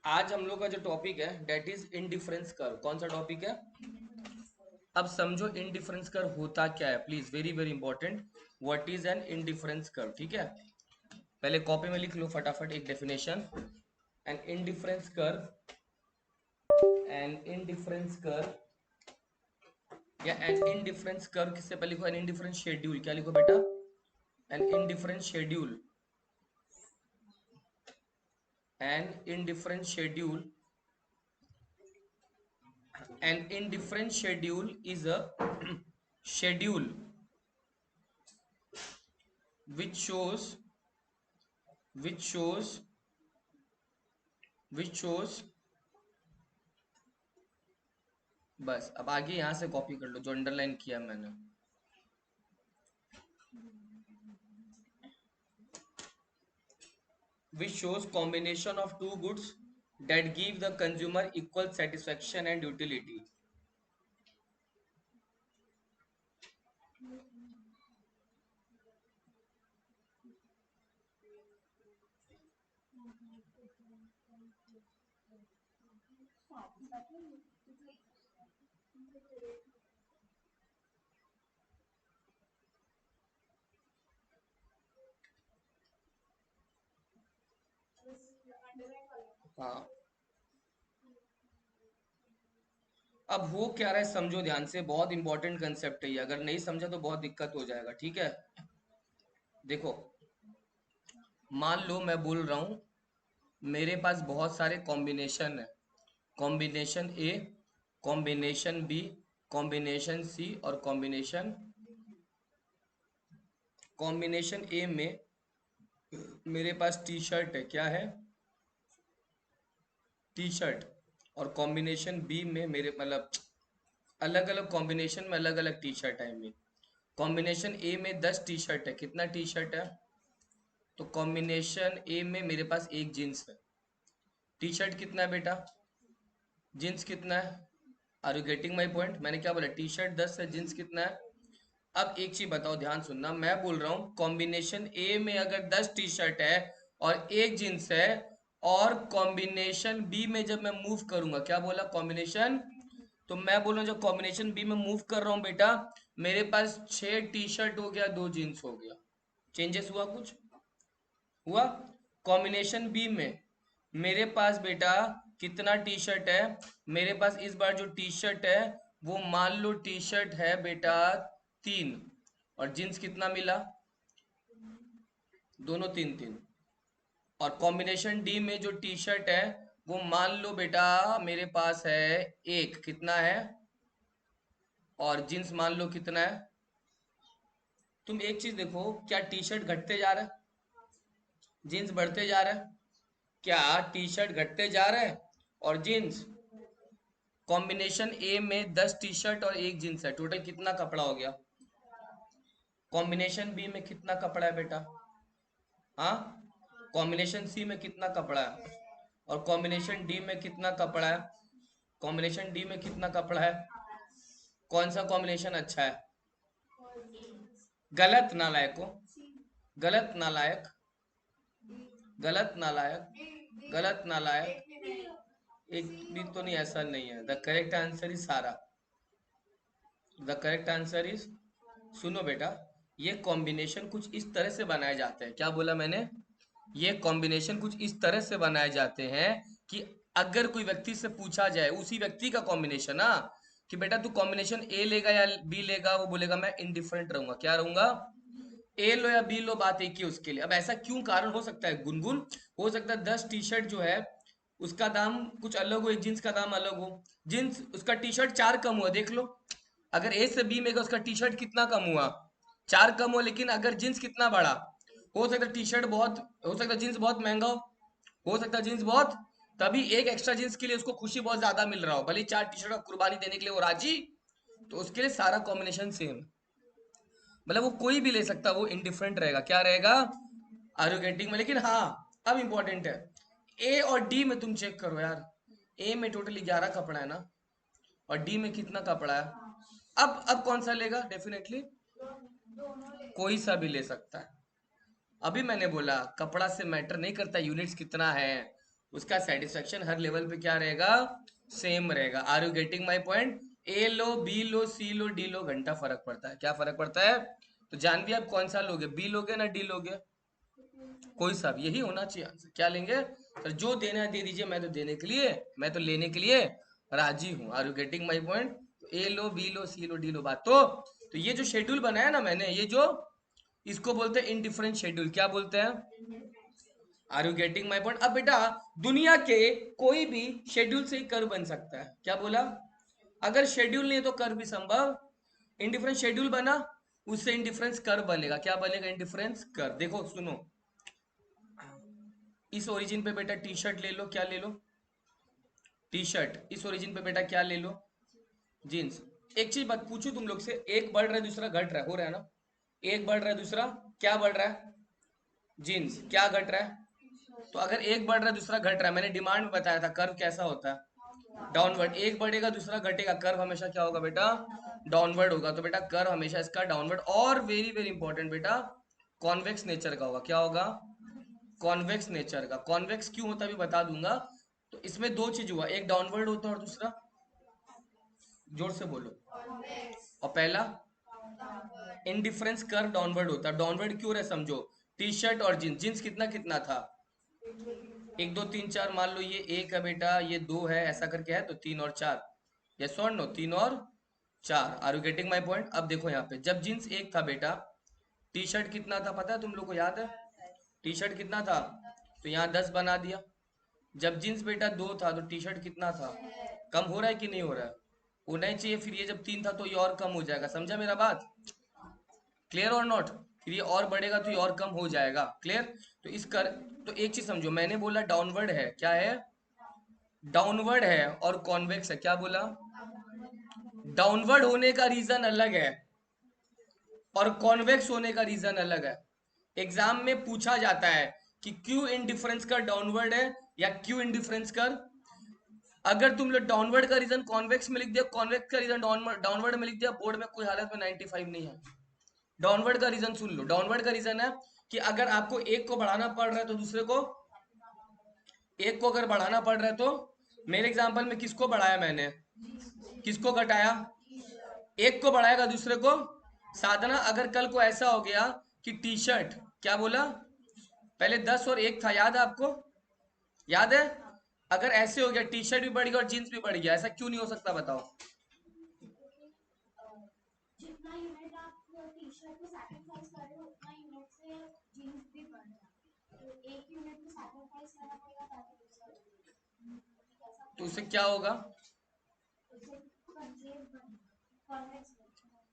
आज हम लोग का जो टॉपिक है डेट इज इनडिफरेंस कर्व। कौन सा टॉपिक है? अब समझो इनडिफरेंस कर्व होता क्या है, please, very very important. What is an indifference curve? ठीक है, पहले कॉपी में लिख लो फटाफट एक definition. An indifference curve, an indifference curve या एन इनडिफरेंस कर्व किससे पहले लिखो? An indifference schedule. क्या लिखो बेटा? An indifference schedule. An indifference schedule, an indifferent schedule is a schedule which shows which shows which shows बस अब आगे यहां से कॉपी कर लो जो अंडरलाइन किया मैंने। which shows combination of two goods that give the consumer equal satisfaction and utility। हाँ, अब हो क्या रहा है समझो ध्यान से, बहुत इंपॉर्टेंट कंसेप्ट है ये, अगर नहीं समझा तो बहुत दिक्कत हो जाएगा। ठीक है, देखो, मान लो मैं बोल रहा हूं मेरे पास बहुत सारे कॉम्बिनेशन है। कॉम्बिनेशन ए, कॉम्बिनेशन बी, कॉम्बिनेशन सी और कॉम्बिनेशन। कॉम्बिनेशन ए में मेरे पास टी शर्ट है, क्या है? T shirt. और कॉम्बिनेशन बी में मेरे मतलब अलग अलग कॉम्बिनेशन में अलग अलग टी शर्ट है मेरे। कॉम्बिनेशन ए में 10 टी शर्ट है, कितना टी शर्ट है? तो कॉम्बिनेशन ए में मेरे पास एक जींस है। टी शर्ट कितना है बेटा? जींस कितना है? Are you getting my point? मैंने क्या बोला? टी शर्ट 10 है, जींस कितना है? अब एक चीज बताओ, ध्यान सुनना, मैं बोल रहा हूँ कॉम्बिनेशन ए में अगर 10 टी शर्ट है और एक जींस है, और कॉम्बिनेशन बी में जब मैं मूव करूंगा, क्या बोला? कॉम्बिनेशन, तो मैं बोल रहा हूँ जब कॉम्बिनेशन बी में मूव कर रहा हूँ बेटा, मेरे पास 6 टी शर्ट हो गया, 2 जींस हो गया। चेंजेस हुआ कुछ? हुआ? कॉम्बिनेशन बी में मेरे पास बेटा कितना टी शर्ट है? मेरे पास इस बार जो टी शर्ट है वो मान लो टी शर्ट है बेटा 3, और जींस कितना मिला? दोनों 3 3। और कॉम्बिनेशन डी में जो टी शर्ट है वो मान लो बेटा मेरे पास है एक, कितना है? और जींस मान लो कितना है? तुम एक चीज देखो, क्या टी शर्ट घटते जा रहा है, जींस बढ़ते जा रहा है? क्या टी शर्ट घटते जा रहा है और जींस? कॉम्बिनेशन ए में 10 टी शर्ट और एक जींस है, टोटल कितना कपड़ा हो गया? कॉम्बिनेशन बी में कितना कपड़ा है बेटा? हाँ, कॉम्बिनेशन सी में कितना कपड़ा है? और कॉम्बिनेशन डी में कितना कपड़ा है? कॉम्बिनेशन डी में कितना कपड़ा है? कौन सा कॉम्बिनेशन अच्छा है? गलत नालायक को, गलत नालायक, गलत नालायक, गलत नालायक। एक भी तो नहीं, ऐसा नहीं है। द करेक्ट आंसर इज सारा। द करेक्ट आंसर इज, सुनो बेटा, ये कॉम्बिनेशन कुछ इस तरह से बनाए जाते हैं, क्या बोला मैंने? ये कॉम्बिनेशन कुछ इस तरह से बनाए जाते हैं कि अगर कोई व्यक्ति से पूछा जाए, उसी व्यक्ति का कॉम्बिनेशन ना, कि बेटा तू कॉम्बिनेशन ए लेगा या बी लेगा, वो बोलेगा मैं इनडिफरेंट रहूंगा। क्या रहूंगा? ए लो या बी लो, बात एक ही है उसके लिए। अब ऐसा क्यों कारण हो सकता है गुनगुन? हो सकता है 10 टी शर्ट जो है उसका दाम कुछ अलग हो, एक जींस का दाम अलग हो। जींस उसका टी शर्ट 4 कम हुआ, देख लो। अगर ए से बी में गया उसका टी शर्ट कितना कम हुआ? 4 कम हुआ। लेकिन अगर जींस कितना बढ़ा? हो सकता है टी शर्ट बहुत, हो सकता है जींस बहुत महंगा हो सकता है जींस बहुत, तभी एक एक्स्ट्रा जींस के लिए उसको खुशी बहुत ज्यादा मिल रहा हो, भले 4 टी शर्ट का कुर्बानी देने के लिए वो राजी। तो उसके लिए सारा कॉम्बिनेशन सेम, मतलब वो कोई भी ले सकता, वो इंडिफरेंट रहेगा। क्या रहेगा? आर यू गेटिंग में? लेकिन हाँ, अब इंपॉर्टेंट है, ए और डी में तुम चेक करो यार। ए में टोटली 11 कपड़ा है ना, और डी में कितना कपड़ा है? अब कौन सा लेगा? डेफिनेटली कोई सा भी ले सकता है। अभी मैंने बोला कपड़ा से मैटर नहीं करता यूनिट्स कितना है, उसका सेटिस्फेक्शन हर लेवल पे क्या रहेगा, सेम रहेगा। Are you getting my point? A लो, बी लो, सी लो, डी लो, घंटा फर्क पड़ता है। क्या फर्क पड़ता है? तो जान भी आप कौन सा लोगे, बी लोगे ना डी लोगे? कोई सा भी, यही होना चाहिए आंसर। क्या लेंगे सर? जो देना है दे दीजिए, मैं तो देने के लिए, मैं तो लेने के लिए राजी हूँ। Are you getting my point? A लो, बी लो, सी लो, डी लो, बात तो ये जो शेड्यूल बनाया ना मैंने, ये जो, इसको बोलते हैं इनडिफरेंट शेड्यूल। क्या बोलते हैं? Are you getting my point? अब बेटा, दुनिया के कोई भी शेड्यूल से ही कर्व बन सकता है। क्या बोला? अगर शेड्यूल नहीं है तो कर्व भी संभव। इनडिफरेंट शेड्यूल बना, उससे इनडिफरेंस कर्व बनेगा। क्या बनेगा? Indifference curve. देखो सुनो, इस ओरिजिन पे बेटा टी शर्ट ले लो। क्या ले लो? T shirt. इस ओरिजिन पे बेटा क्या ले लो? जीन्स। एक चीज बात पूछू तुम लोग से, एक बढ़ रहा है दूसरा घट रहा है, हो रहा है ना? एक बढ़ रहा है दूसरा क्या बढ़ रहा है? जीन्स। क्या घट रहा है? तो अगर एक बढ़ रहा है दूसरा घट रहा है, मैंने डिमांड में बताया था कर्व कैसा होता है, डाउनवर्ड। एक बढ़ेगा दूसरा घटेगा, कर्व हमेशा क्या होगा बेटा? डाउनवर्ड होगा। तो बेटा कर्व हमेशा इसका डाउनवर्ड, और वेरी वेरी इंपॉर्टेंट बेटा, कॉन्वेक्स नेचर का होगा। क्या होगा? कॉन्वेक्स नेचर का। कॉन्वेक्स क्यों होता है भी बता दूंगा। तो इसमें दो चीज हुआ, एक डाउनवर्ड होता है और दूसरा, जोर से बोलो, और पहला इनडिफरेंस कर्व डाउनवर्ड होता है। डाउनवर्ड क्यों रहे समझो, टी शर्ट और जींस, जींस कितना कितना था, एक दो तीन चार, मान लो ये एक है बेटा, ये दो है, ऐसा करके है, तो तीन और चार, यस और नो, तीन और चार। Are you getting my point? अब देखो यहाँ पे, जब जींस एक था बेटा, टी शर्ट कितना था पता है तुम लोग को, याद है? टी शर्ट कितना था? तो यहाँ 10 बना दिया। जब जींस बेटा दो था तो टी शर्ट कितना था? कम हो रहा है कि नहीं हो रहा है? होना ही चाहिए। फिर ये जब तीन था तो ये और कम हो जाएगा। समझा मेरा बात? क्लियर और नॉट? फिर ये और बढ़ेगा तो ये और कम हो जाएगा। क्लियर? तो इस कर, तो एक चीज समझो, मैंने बोला डाउनवर्ड है। क्या है? डाउनवर्ड है और कॉन्वेक्स है। क्या बोला? डाउनवर्ड होने का रीजन अलग है और कॉन्वेक्स होने का रीजन अलग है। एग्जाम में पूछा जाता है कि क्यू इंडिफरेंस कर डाउनवर्ड है या क्यू इंडिफरेंस कर। अगर तुम लोग डाउनवर्ड का रीजन कॉन्वेक्स में लिख दिया, कॉन्वेक्स का रीजन डाउनवर्ड में लिख दिया, बोर्ड में कोई हालत में 95 नहीं है। डाउनवर्ड का रीजन सुन लो। डाउनवर्ड का रीजन है कि अगर आपको एक को बढ़ाना पड़ रहा है तो दूसरे को, एक को अगर बढ़ाना पड़ रहा है तो, मेरे एग्जांपल में किसको बढ़ाया मैंने, किसको घटाया? एक को बढ़ाएगा दूसरे को। साधना, अगर कल को ऐसा हो गया कि टी शर्ट, क्या बोला? पहले 10 और एक था, याद है आपको? याद है? अगर ऐसे हो गया टी शर्ट भी बढ़ गया और जीन्स भी बढ़ गया, ऐसा क्यों नहीं हो सकता बताओ? जितना यूनिट आप टी शर्ट को सैक्रिफाइस कर रहे हो उतना यूनिट से जीन्स भी बढ़ जाता है। तो एक यूनिट को सैक्रिफाइस करना पड़ेगा ताकि दूसरा, तो उससे क्या होगा?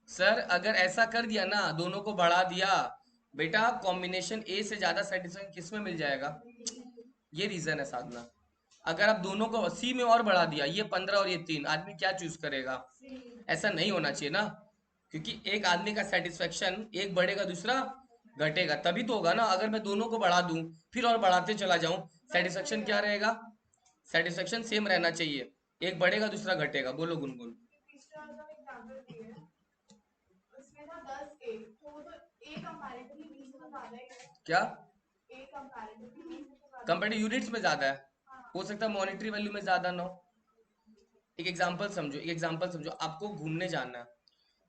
सर अगर ऐसा कर दिया ना, दोनों को बढ़ा दिया बेटा, कॉम्बिनेशन ए से ज्यादा सेटिस्फेक्शन किस में मिल जाएगा? ये रीजन है साधना। अगर आप दोनों को सी में और बढ़ा दिया, ये 15 और ये 3, आदमी क्या चूज करेगा? ऐसा नहीं होना चाहिए ना, क्योंकि एक आदमी का सेटिस्फेक्शन, एक बढ़ेगा दूसरा घटेगा, तभी तो होगा ना। अगर मैं दोनों को बढ़ा दूं फिर और बढ़ाते चला जाऊं, सेटिस्फेक्शन क्या रहेगा? सेटिस्फेक्शन सेम रहना चाहिए। एक बढ़ेगा दूसरा घटेगा। बोलो गुनगुन। क्या? कंपेरेटिव यूनिट्स में ज्यादा है, हो सकता है मॉनेटरी वैल्यू में ज्यादा ना हो। एक एग्जांपल समझो, एक एग्जांपल समझो, आपको घूमने जाना है।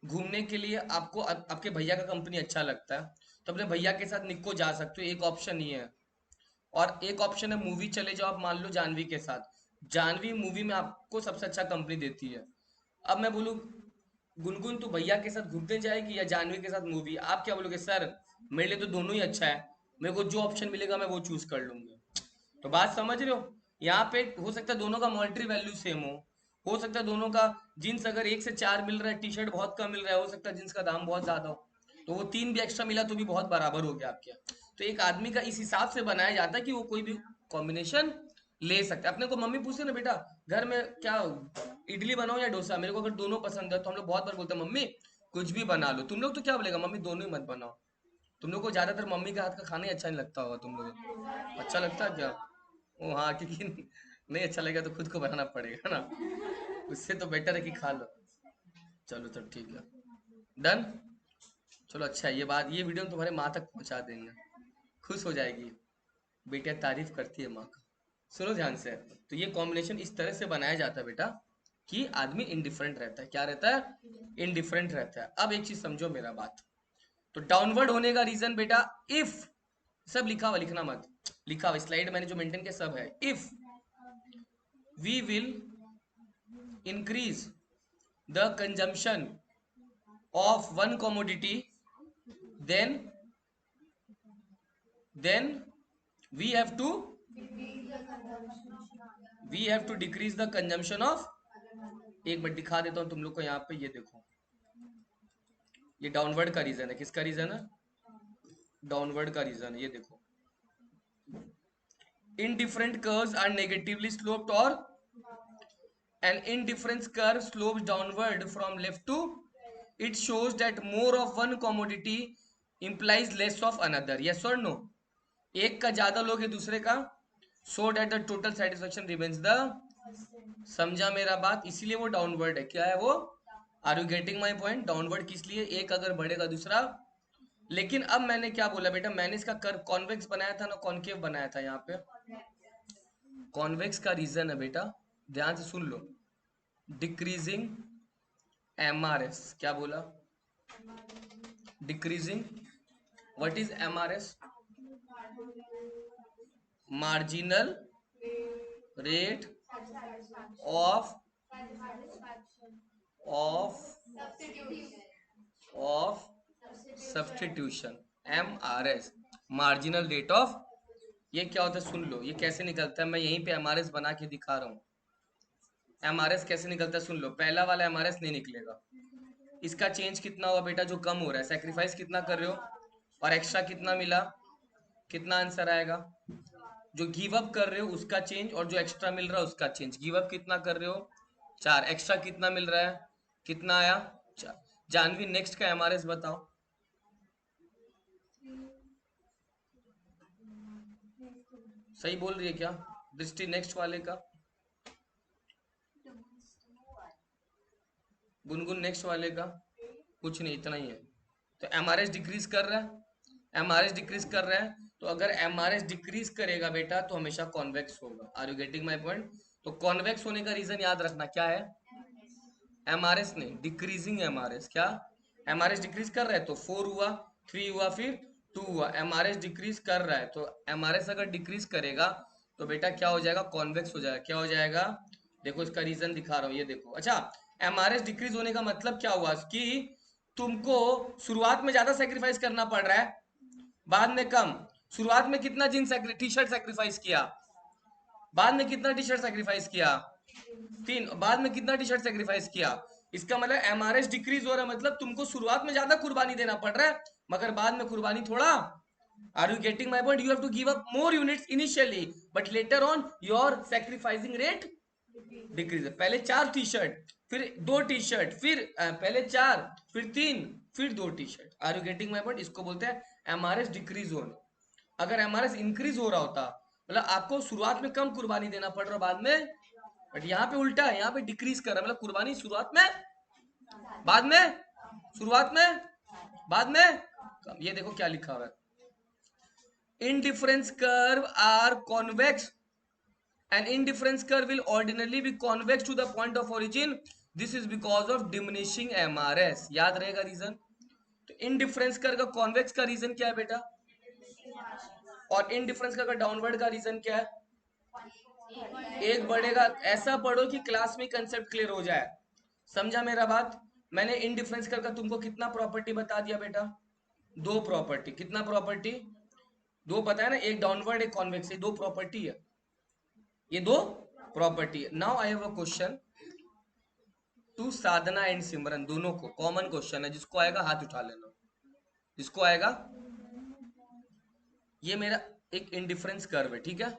घूमने के लिए आपको आपके भैया का कंपनी अच्छा लगता है, तो अपने भैया के साथ निक्को जा सकते हो, एक ऑप्शन ही है। और एक ऑप्शन है मूवी चले जाओ आप, मान लो जानवी के साथ। जानवी मूवी में आपको सबसे अच्छा कंपनी देती है। अब मैं बोलूँ गुनगुन तू भैया के साथ घूमने जाएगी या जानवी के साथ मूवी, आप क्या बोलोगे? सर मेरे लिए तो दोनों ही अच्छा है, मेरे को जो ऑप्शन मिलेगा मैं वो चूज कर लूंगी। तो बात समझ रहे हो? यहाँ पे हो सकता है दोनों का मॉनेटरी वैल्यू सेम हो सकता है दोनों का, जीन्स अगर 1 से 4 मिल रहा है, टी शर्ट बहुत कम मिल रहा है, हो सकता है जीन्स का दाम बहुत ज्यादा हो, तो वो 3 भी एक्स्ट्रा मिला तो भी बहुत बराबर हो गया आपके। तो एक आदमी का इस हिसाब से बनाया जाता है कि वो कोई भी कॉम्बिनेशन ले सकता है। अपने को मम्मी पूछते ना बेटा घर में क्या इडली बनाओ या डोसा, मेरे को अगर दोनों पसंद है तो हम लोग बहुत बार बोलते हैं मम्मी कुछ भी बना लो। तुम लोग तो क्या बोलेगा? मम्मी दोनों ही मत बनाओ। तुम लोग को ज्यादातर मम्मी का हाथ का खाना ही अच्छा नहीं लगता होगा तुम लोग, अच्छा लगता है क्या? ओ हाँ, क्योंकि नहीं अच्छा लगेगा तो खुद को बनाना पड़ेगा ना, उससे तो बेटर है कि खा लो। चलो तो ठीक है, डन। चलो अच्छा है, ये बात, ये वीडियो तुम्हारे माँ तक पहुंचा देंगे, खुश हो जाएगी। बेटिया तारीफ करती है माँ का। सुनो ध्यान से, तो ये कॉम्बिनेशन इस तरह से बनाया जाता है बेटा कि आदमी इनडिफरेंट रहता है। क्या रहता है? इनडिफरेंट रहता है। अब एक चीज समझो मेरा बात, तो डाउनवर्ड होने का रीजन बेटा, इफ, सब लिखा हुआ, लिखना मत, लिखा हुआ स्लाइड मैंने जो मेंटेन किया सब है, if we will increase the consumption of one commodity, then then we have to decrease the consumption of, एक मिनट दिखा देता हूं तुम लोग को यहाँ पे, ये देखो, ये डाउनवर्ड का रीजन है। किसका रीजन है? डाउनवर्ड का रीजन है, ये देखो। Indifferent curves are negatively sloped, or an indifference curve slopes downward from left to, it shows that more of one commodity implies less of another. Yes or no? एक का ज्यादा लोगे दूसरे का, so that the total satisfaction remains the, समझा मेरा बात? इसीलिए वो डाउनवर्ड है। क्या है वो? Are you getting my point? Downward किस लिए? एक अगर बढ़ेगा दूसरा। लेकिन अब मैंने क्या बोला बेटा, मैंने इसका कर्व कॉन्वेक्स बनाया था ना कॉन्केव बनाया था? यहाँ पे कॉन्वेक्स का रीजन है बेटा, ध्यान से सुन लो, डिक्रीजिंग एमआरएस। क्या बोला? Decreasing, what is MRS? Marginal rate of of of substitution, MRS, marginal rate of. ये क्या होता है सुन लो, ये कैसे निकलता है, मैं यहीं पे एमआरएस बना के दिखा रहा हूँ। एमआरएस कैसे निकलता है सुन लो, पहला वाला एमआरएस नहीं निकलेगा, इसका चेंज कितना हुआ बेटा, जो कम हो रहा है, सेक्रीफाइस कितना कर रहे हो, और एक्स्ट्रा कितना मिला, कितना आंसर आएगा? जो गिव अप कर रहे हो उसका चेंज, और जो एक्स्ट्रा मिल रहा है उसका चेंज। गिव अप कितना कर रहे हो? 4, एक्स्ट्रा कितना मिल रहा है, कितना आया? 4। जानवी नेक्स्ट का एमआरएस बताओ। सही बोल रही है क्या दृष्टि? नेक्स्ट वाले का, गुनगुन नेक्स्ट वाले का, कुछ नहीं, इतना ही है। तो एमआरएस डिक्रीज कर रहा है, एमआरएस डिक्रीज कर रहा है, तो अगर एमआरएस डिक्रीज करेगा बेटा तो हमेशा कॉन्वेक्स होगा। Are you getting my point? तो कॉन्वेक्स होने का रीजन याद रखना क्या है, एमआरएस नहीं, डिक्रीजिंग एमआरएस। क्या? एमआरएस डिक्रीज कर रहा है तो 4 हुआ, 3 हुआ, फिर 2 हुआ, एमआरएस डिक्रीज कर रहा है, तो एमआरएस अगर डिक्रीज करेगा तो बेटा क्या हो जाएगा, कॉन्वेक्स हो जाएगा। क्या हो जाएगा? देखो इसका रीजन दिखा रहा हूँ, ये देखो। अच्छा, एमआरएस डिक्रीज होने का मतलब क्या हुआ कि तुमको शुरुआत में ज्यादा सेक्रीफाइस करना पड़ रहा है, बाद में कम। शुरुआत में कितना जीन टी शर्ट सेक्रीफाइस किया, बाद में कितना टी शर्ट सेक्रीफाइस किया, 3, बाद में कितना टी शर्ट सेक्रीफाइस किया। इसका मतलब एमआरएस डिक्रीज हो रहा है, मतलब तुमको शुरुआत में ज्यादा कुर्बानी देना पड़ रहा है, मगर बाद में कुर्बानी थोड़ा। Are you getting my point? You have to give up more units initially, but later on your sacrificing rate decrease. पहले 4 टी शर्ट, फिर 2 टी शर्ट, फिर पहले 4, फिर 3, फिर 2 T shirt. Are you getting my point? इसको बोलते हैं MRS decrease होना। अगर एमआरएस इंक्रीज हो रहा होता, मतलब आपको शुरुआत में कम कुर्बानी देना पड़ रहा बाद में, बट यहाँ पे उल्टा है, यहाँ पे डिक्रीज कर रहा है, मतलब कुर्बानी शुरुआत में, बाद में, शुरुआत में, बाद में कम। ये देखो क्या लिखा हुआ है, indifference curve are convex, an indifference curve will ordinarily be convex to the point of origin, this is because of diminishing MRS। याद रहेगा रीजन। तो इंडिफरेंस कर्व का कॉन्वेक्स का रीजन क्या है बेटा, और इंडिफरेंस कर्व का डाउनवर्ड का रीजन क्या है? एक बढ़ेगा, ऐसा पढ़ो कि क्लास में कंसेप्ट क्लियर हो जाए। समझा मेरा बात? मैंने इनडिफरेंस करके तुमको कितना प्रॉपर्टी बता दिया बेटा, 2 प्रॉपर्टी। कितना प्रॉपर्टी? 2 पता है ना, एक डाउनवर्ड एक कॉन्वेक्स, ये 2 प्रॉपर्टी है, ये 2 प्रॉपर्टी है। Now I have a question to Sadhana and Simran, दोनों को कॉमन क्वेश्चन है, जिसको आएगा हाथ उठा लेना, जिसको आएगा। ये मेरा एक इंडिफरेंस कर्व है, ठीक है।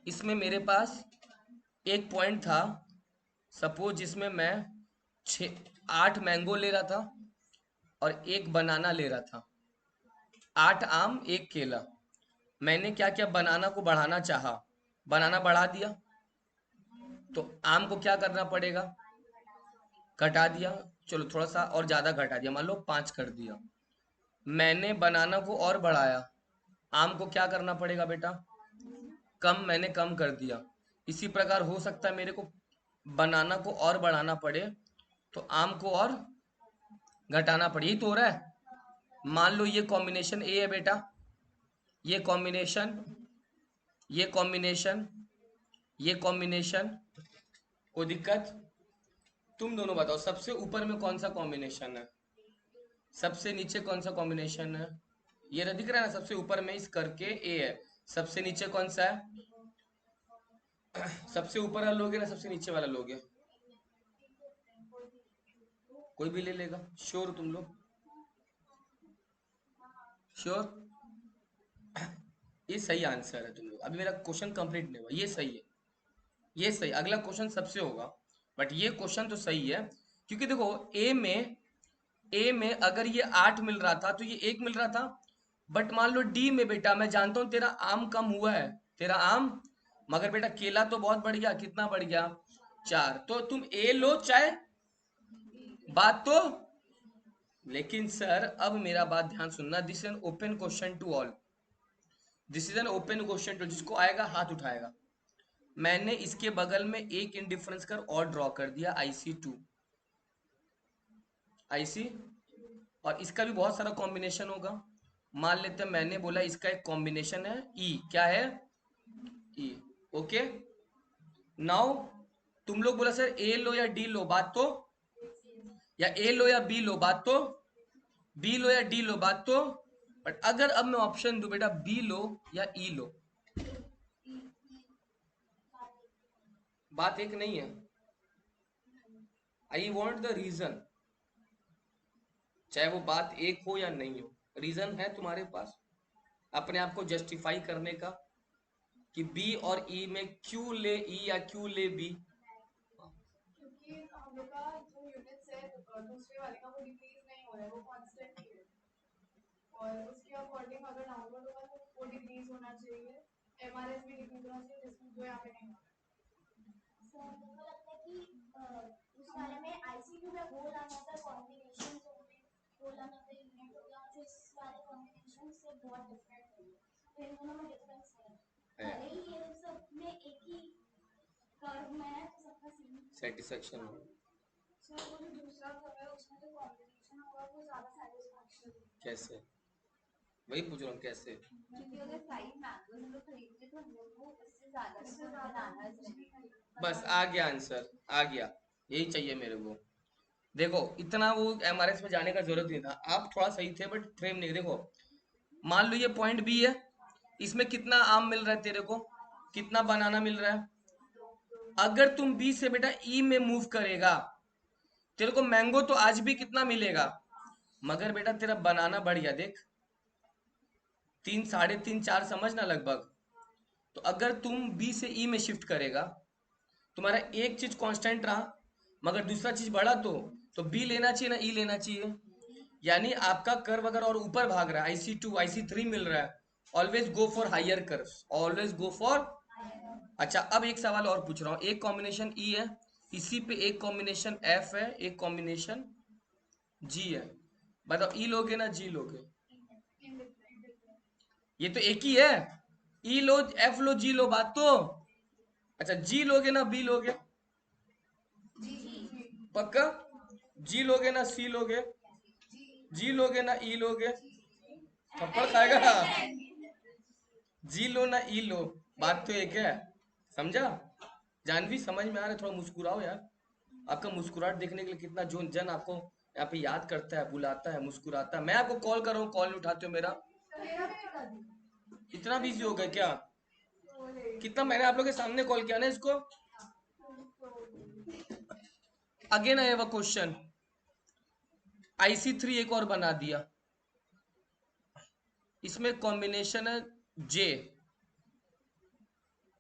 इसमें मेरे पास एक पॉइंट था, सपोज जिसमें मैं 8 मैंगो ले रहा था और 1 बनाना ले रहा था, 8 आम 1 केला। मैंने क्या किया, बनाना को बढ़ाना चाहा, बनाना बढ़ा दिया, तो आम को क्या करना पड़ेगा, घटा दिया। चलो थोड़ा सा और ज्यादा घटा दिया, मान लो 5 कर दिया। मैंने बनाना को और बढ़ाया, आम को क्या करना पड़ेगा बेटा, कम मैंने कम कर दिया। इसी प्रकार हो सकता है मेरे को बनाना को और बढ़ाना पड़े, तो आम को और घटाना पड़े। यही तो हो रहा है। मान लो ये कॉम्बिनेशन ए है बेटा, ये कॉम्बिनेशन, ये कॉम्बिनेशन, ये कॉम्बिनेशन, कोई दिक्कत? तुम दोनों बताओ सबसे ऊपर में कौन सा कॉम्बिनेशन है, सबसे नीचे कौन सा कॉम्बिनेशन है? ये दिख रहा है ना, सबसे ऊपर में इस करके ए है, सबसे नीचे कौन सा है? सबसे ऊपर वाला लोगे ना सबसे नीचे वाला लोगे? कोई भी ले लेगा। श्योर तुम लोग? श्योर? ये सही आंसर है तुम लोग। अभी मेरा क्वेश्चन कंप्लीट नहीं हुआ, ये सही है, ये सही। अगला क्वेश्चन सबसे होगा, बट ये क्वेश्चन तो सही है। क्योंकि देखो ए में अगर ये 8 मिल रहा था तो ये 1 मिल रहा था। बट मान लो डी में बेटा, मैं जानता हूं तेरा आम कम हुआ है, तेरा आम, मगर बेटा केला तो बहुत बढ़ गया। कितना बढ़ गया? 4। तो तुम ए लो चाहे, बात तो। लेकिन सर अब मेरा बात ध्यान सुनना, this is an open question to all, this is an open question to, जिसको आएगा हाथ उठाएगा। मैंने इसके बगल में एक इंडिफरेंस कर और ड्रॉ कर दिया, IC2, IC, और इसका भी बहुत सारा कॉम्बिनेशन होगा। मान लेते हैं मैंने बोला इसका एक कॉम्बिनेशन है E, क्या है? E, okay. नाउ तुम लोग बोला सर A लो या D लो, बात तो, या A लो या B लो, बात तो, B लो या D लो, बात तो। बट अगर अब मैं ऑप्शन दूं बेटा B लो या E लो, बात एक नहीं है। आई वॉन्ट द रीजन, चाहे वो बात एक हो या नहीं हो, रीजन है तुम्हारे पास अपने आप को जस्टिफाई करने का कि बी और ई में क्यों ले ई या क्यों ले बी? क्योंकि हम लोग का जो यूनिट्स है दूसरे वाले का वो डिक्रीज नहीं हो रहा है, वो कांस्टेंट ही है। और उसके अकॉर्डिंग अगर डाउनवर्ड होगा तो वो डिक्रीज होना चाहिए, एमआरएस भी डिक्रीज होना चाहिए, जिसमें जो यहाँ पे नहीं हो रहा है। सर मेरे को लगता है कि उस वाले में आईसीयू में होल अनदर कॉम्बिनेशन जो होते हैं, होल अनदर यूनिट हो गया, जो इस वाले कॉम्बिनेशन से बहुत डिफरेंट है। तो इन दोनों में डिफरेंस है, भले ही ये सब में एक ही कर्व में है तो सबका सेम सेटिस्फेक्शन हो। सर वो जो दूसरा कर्व है उसमें जो कॉम्बिनेशन होगा वो ज्यादा सैटिस्फैक्शन है। कैसे? वही पूछ रहा हूँ कैसे। क्योंकि अगर 5 मैंगोज हम लोग खरीदते तो हम लोग को इससे ज्यादा बनानास नहीं, बस आ गया आंसर, आ गया, यही चाहिए मेरे को। देखो इतना वो एमआरएस में जाने का जरूरत नहीं था, आप थोड़ा सही थे बट फ्रेम नहीं। देखो मान लो ये पॉइंट बी है, इसमें कितना आम मिल रहा है तेरे को, कितना बनाना मिल रहा है? अगर तुम बी से बेटा ई में मूव करेगा, तेरे को मैंगो तो आज भी कितना मिलेगा, मगर बेटा तेरा बनाना बढ़ गया। देख 3, 3.5, 4 समझना लगभग। तो अगर तुम बी से ई में शिफ्ट करेगा, तुम्हारा एक चीज कांस्टेंट रहा मगर दूसरा चीज बढ़ा, तो बी लेना चाहिए ना ई लेना चाहिए? यानी आपका कर्व अगर और ऊपर भाग रहा है, IC2 IC3 मिल रहा है, always go for higher curves, always go for. अच्छा अब एक सवाल और पूछ रहा हूँ, एक कॉम्बिनेशन ई है, इसी पे एक कॉम्बिनेशन एफ है, एक कॉम्बिनेशन जी है, बताओ ई लोगे ना जी लोगे? ये तो एक ही है, ई लो एफ लो जी लो, बात तो। अच्छा जी लोगे ना बी लोगे? पक्का? जी लोगे ना सी लोगे? जी लोगे ना ई लोगे? थप्पड़ खाएगा। जी लो ना ई लो, बात तो एक है, समझा? जानवी समझ में आ रहा है? थोड़ा मुस्कुराओ यार, आपका मुस्कुराहट देखने के लिए कितना जो जन आपको यहाँ पे याद करता है, बुलाता है, मुस्कुराता है। मैं आपको कॉल कर रहा हूँ, कॉल नहीं उठाते हो मेरा, इतना बिजी हो गए क्या? कितना मैंने आप लोग के सामने कॉल किया ना इसको। Again I have a question, IC3 एक और बना दिया, इसमें कॉम्बिनेशन है जे,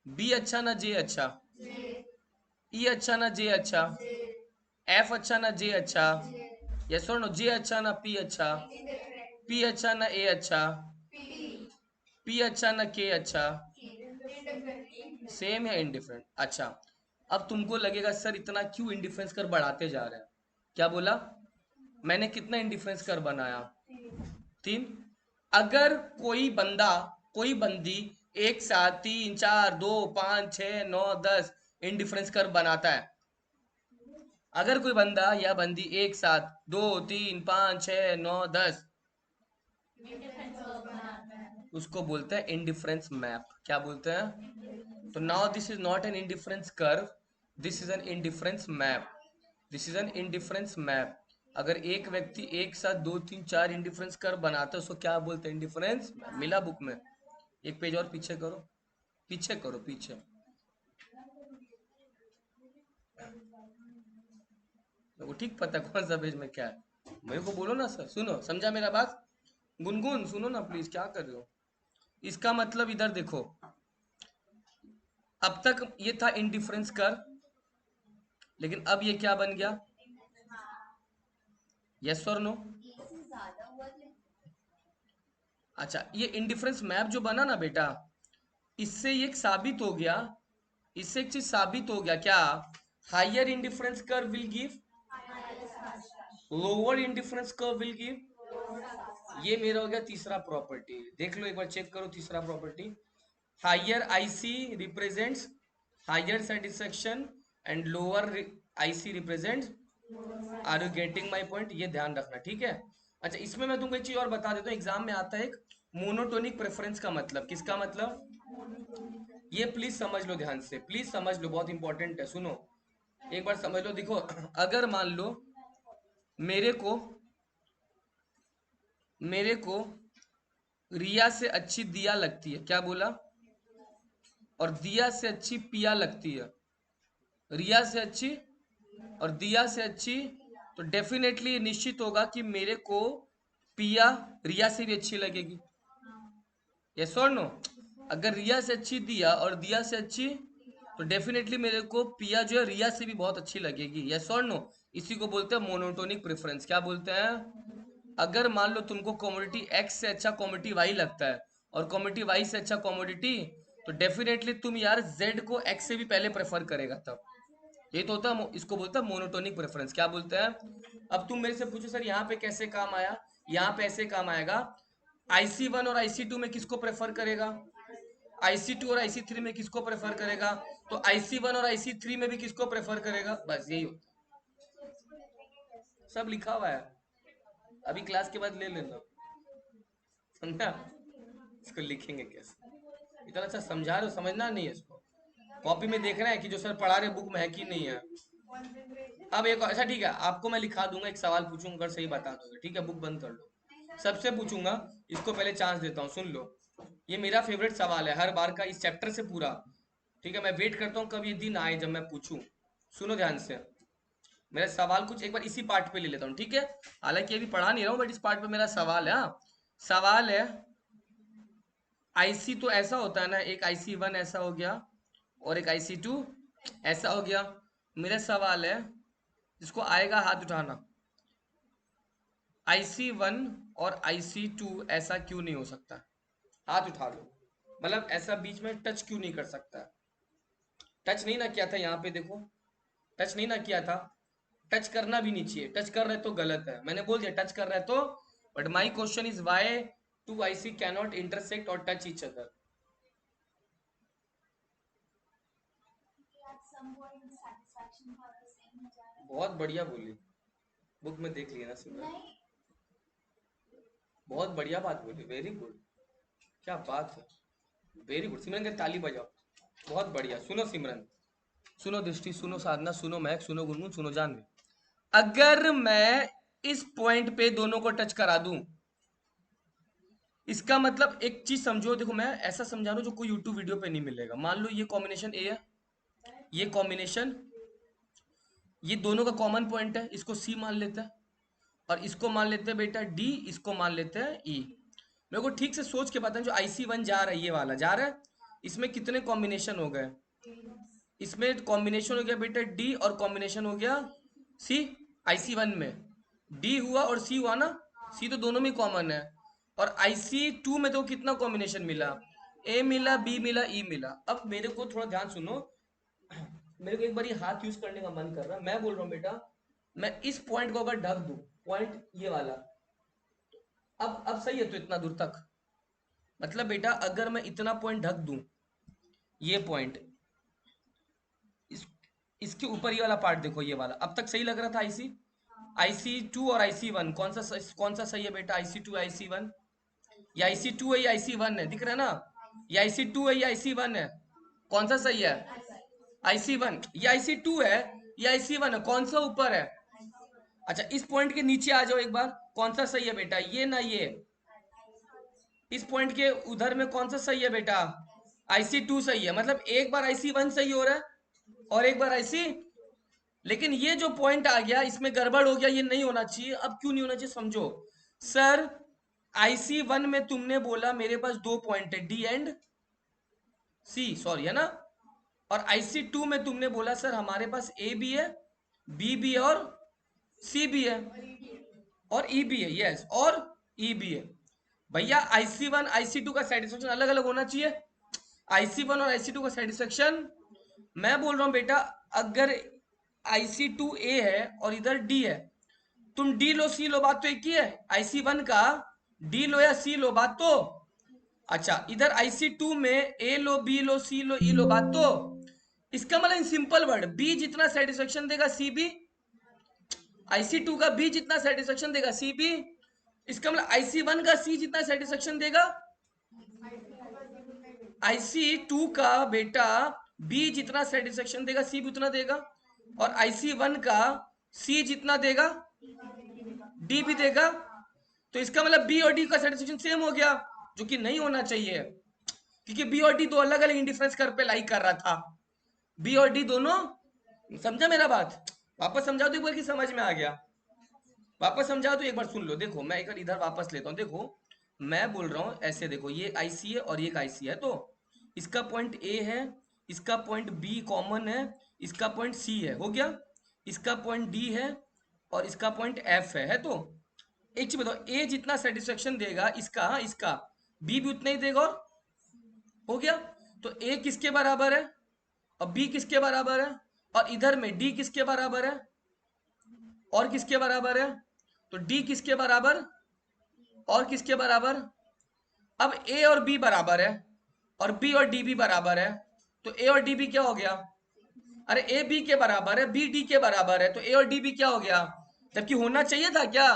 बी अच्छा ना जे अच्छा? ई अच्छा ना जे अच्छा? एफ अच्छा ना जे अच्छा? यस और नो? जे अच्छा ना पी अच्छा? पी अच्छा ना ए अच्छा? पी अच्छा ना के अच्छा? सेम या इनडिफरेंट? अच्छा अब तुमको लगेगा सर इतना क्यों इंडिफरेंस कर बढ़ाते जा रहे हैं? क्या बोला मैंने? कितना इंडिफरेंस कर बनाया? 3। अगर कोई बंदा, कोई बंदी एक साथ 3 4 2 5 6 9 10 इंडिफरेंस कर्व बनाता है। अगर कोई बंदा या बंदी एक साथ 2 3 5 6 9 10 उसको बोलते हैं इंडिफरेंस मैप। क्या बोलते हैं? तो now this is not an indifference curve, this is N indifference map. This is N indifference map. अगर एक व्यक्ति एक साथ 2 3 4 इंडिफरेंस कर्व बनाता है उसको क्या बोलते हैं? इंडिफरेंस। मिला बुक में? एक पेज और पीछे करो, पीछे करो, पीछे। मेरे को ठीक पता है कौन सा पेज में क्या है। मेरे को बोलो ना सर। सुनो, समझा मेरा बात? गुनगुन सुनो ना प्लीज, क्या कर रहे हो? इसका मतलब इधर देखो, अब तक ये था इंडिफरेंस कर्व, लेकिन अब ये क्या बन गया? यस और नो? अच्छा, ये इंडिफरेंस मैप जो बना ना बेटा, इससे ये एक साबित हो गया, इससे एक चीज साबित हो गया क्या? Higher indifference curve will give lower indifference curve will give. ये मेरा हो गया तीसरा प्रॉपर्टी। देख लो एक बार, चेक करो तीसरा property. Higher IC represents higher satisfaction and lower IC represents. Are you getting my point? ये ध्यान रखना, ठीक है? अच्छा, इसमें मैं तुमको एक चीज और बता देता हूँ, एग्जाम में आता है एक मोनोटोनिक प्रेफरेंस का मतलब। किसका मतलब? ये प्लीज समझ लो ध्यान से, प्लीज समझ लो, बहुत इंपॉर्टेंट है। सुनो एक बार समझ लो। देखो, अगर मान लो मेरे को मेरे को रिया से अच्छी दिया लगती है, क्या बोला? और दिया से अच्छी पिया लगती है। रिया से अच्छी और दिया से अच्छी, तो डेफिनेटली निश्चित होगा कि मेरे को पिया रिया से भी अच्छी लगेगी। यस और नो? अगर रिया से अच्छी दिया और दिया से अच्छी, तो डेफिनेटली मेरे को पिया जो है रिया से भी बहुत अच्छी लगेगी। यस और नो? इसी को बोलते हैं मोनोटोनिक प्रेफरेंस। क्या बोलते हैं? अगर मान लो तुमको कमोडिटी एक्स से अच्छा कमोडिटी वाई लगता है और कमोडिटी वाई से अच्छा कमोडिटी, तो डेफिनेटली तुम यार जेड को एक्स से भी पहले प्रेफर करेगा तब। ये तो होता है, इसको बोलता है मोनोटोनिक प्रेफरेंस। क्या बोलते हैं? अब तुम मेरे से पूछो सर यहाँ पे कैसे काम आया? यहाँ पे ऐसे काम आएगा, IC1 और IC2 में किसको प्रेफर करेगा? IC2 और IC3 में किसको प्रेफर करेगा? तो IC1 और IC3 में भी किसको प्रेफर करेगा? बस यही होता है। सब लिखा हुआ है, अभी क्लास के बाद ले लेना, समझा? इसको लिखेंगे कैसे? इतना अच्छा समझा रहे हो, समझना नहीं है इसको? कॉपी में देखना है कि जो सर पढ़ा रहे बुक में है कि नहीं है। अब एक अच्छा ठीक है, आपको मैं लिखा दूंगा, एक सवाल पूछूंगा, अगर सही बता दोगे ठीक है, बुक बंद कर लो। सबसे पूछूंगा, इसको पहले चांस देता हूँ, सुन लो। ये मेरा फेवरेट सवाल है हर बार का, इस चैप्टर से पूरा। ठीक है, मैं वेट करता हूँ कब ये दिन आए जब मैं पूछूं। सुनो ध्यान से, मेरा सवाल कुछ एक बार इसी पार्ट पे ले लेता हूँ, ठीक है? हालांकि अभी पढ़ा नहीं रहा हूँ, बट इस पार्ट पे मेरा सवाल है। हाँ, सवाल है, आईसी तो ऐसा होता है ना, एक IC1 ऐसा हो गया और एक IC2 ऐसा हो गया। मेरा सवाल है, जिसको आएगा हाथ उठाना, IC1 और IC2 ऐसा क्यों नहीं हो सकता? हाथ उठा लो। मतलब ऐसा बीच में टच क्यों नहीं कर सकता? टच नहीं ना किया था यहाँ पे, देखो टच नहीं ना किया था। टच करना भी नहीं चाहिए, टच कर रहे तो गलत है, मैंने बोल दिया टच कर रहे तो। But my question is why two IC cannot intersect और टच ईच अदर? बहुत बढ़िया बोली, बुक में देख लिया ना सिमरन, बहुत बढ़िया बात बोली, वेरी गुड, क्या बात है, वेरी गुड सिमरन के ताली बजाओ, बहुत बढ़िया। सुनो सिमरन, सुनो दृष्टि, सुनो साधना, सुनो महक, सुनो गुनगुन, सुनो जानवी। अगर मैं इस पॉइंट पे दोनों को टच करा दूं, इसका मतलब एक चीज समझो, देखो मैं ऐसा समझा रहा हूं जो कोई यूट्यूब वीडियो पे नहीं मिलेगा। मान लो ये कॉम्बिनेशन ए है, ये कॉम्बिनेशन, ये दोनों का कॉमन पॉइंट है, इसको सी मान लेते हैं, और इसको मान लेते हैं बेटा डी, इसको मान लेते हैं ई। मेरे को ठीक से सोच के पता है, जो IC1 जा रहा है, ये वाला जा रहा है, इसमें कितने कॉम्बिनेशन हो गए? इसमें कॉम्बिनेशन हो गया बेटा डी और कॉम्बिनेशन हो गया सी। IC1 में डी हुआ और सी हुआ ना, सी तो दोनों में कॉमन है। और IC2 में तो कितना कॉम्बिनेशन मिला? ए मिला, बी मिला, ई मिला। अब मेरे को थोड़ा ध्यान सुनो, मेरे को एक बार ये हाथ यूज करने का मन कर रहा है, मैं बोल रहा हूँ बेटा, मैं इस पॉइंट को अगर ढक दूं, पॉइंट ये वाला, अब सही है तो इतना दूर तक, मतलब बेटा अगर मैं इतना पॉइंट ढक दूं, ये पॉइंट, इस इसके ऊपर ये वाला पार्ट देखो, ये वाला अब तक सही लग रहा था। IC2 और IC1 कौन सा सही है बेटा? IC2 IC1, या IC2 है या IC1 है? दिख रहा है ना? या IC2 है या IC1 है? कौन सा सही है? IC1। या IC2 है या IC1 है? कौन सा ऊपर है? अच्छा, इस पॉइंट के नीचे आ जाओ एक बार, कौन सा सही है बेटा? ये ना ये? इस पॉइंट के उधर में कौन सा सही है बेटा? IC2 सही है। मतलब एक बार IC1 सही हो रहा है और एक बार IC, लेकिन ये जो पॉइंट आ गया इसमें गड़बड़ हो गया, ये नहीं होना चाहिए। अब क्यों नहीं होना चाहिए समझो। सर IC1 में तुमने बोला मेरे पास दो पॉइंट है, D एंड C, सॉरी, है ना? और IC2 में तुमने बोला सर हमारे पास A भी है, B भी है और C भी है और E भी है। यस, और E भी है। भैया IC1 IC2 का सेटिस्फेक्शन अलग अलग होना चाहिए। IC1 और IC2 का सेटिस्फेक्शन, मैं बोल रहा हूं बेटा, अगर IC2A है और इधर D है, तुम D लो C लो, बात तो एक ही है। IC1 का D लो या C लो, बात तो, अच्छा इधर IC2 में A low B low C low E लो, बात तो। इसका मतलब इन सिंपल वर्ड, B जितना सेटिस्फेक्शन देगा C भी, IC2 का B जितना सेटिस्फेक्शन देगा C भी, इसका मतलब IC1 का C जितना सेटिस्फेक्शन देगा, IC2 का बेटा B जितना सेटिस्फेक्शन देगा C भी उतना देगा, और IC1 का C जितना देगा D भी देगा। तो इसका मतलब B और D का सेटिस्फेक्शन सेम हो गया, जो कि नहीं होना चाहिए, क्योंकि B और D दो अलग अलग इंडिफरेंस कर्व पे लाइक कर रहा था। B और D दोनों, समझा मेरा बात? वापस समझाओ तो एक बार कि समझ में आ गया? वापस समझाओ तो एक बार सुन लो। देखो मैं एक बार इधर वापस लेता हूँ। देखो मैं बोल रहा हूँ ऐसे, देखो ये IC है और ये IC है, तो इसका पॉइंट A है, इसका पॉइंट B कॉमन है, इसका पॉइंट C है, हो गया। इसका पॉइंट D है और इसका पॉइंट F है। तो एक चीज बताओ, A जितना सेटिस्फेक्शन देगा इसका, हाँ इसका, B भी उतना ही देगा, और हो गया। तो A किसके बराबर है और B किसके बराबर है, और इधर में D किसके बराबर है और किसके बराबर है? तो D किसके बराबर और किसके बराबर? अब A और B बराबर है और B और D भी बराबर है, तो A और D भी क्या हो गया? अरे A B के बराबर है, B D के बराबर है, तो A और D भी क्या हो गया? जबकि होना चाहिए था क्या?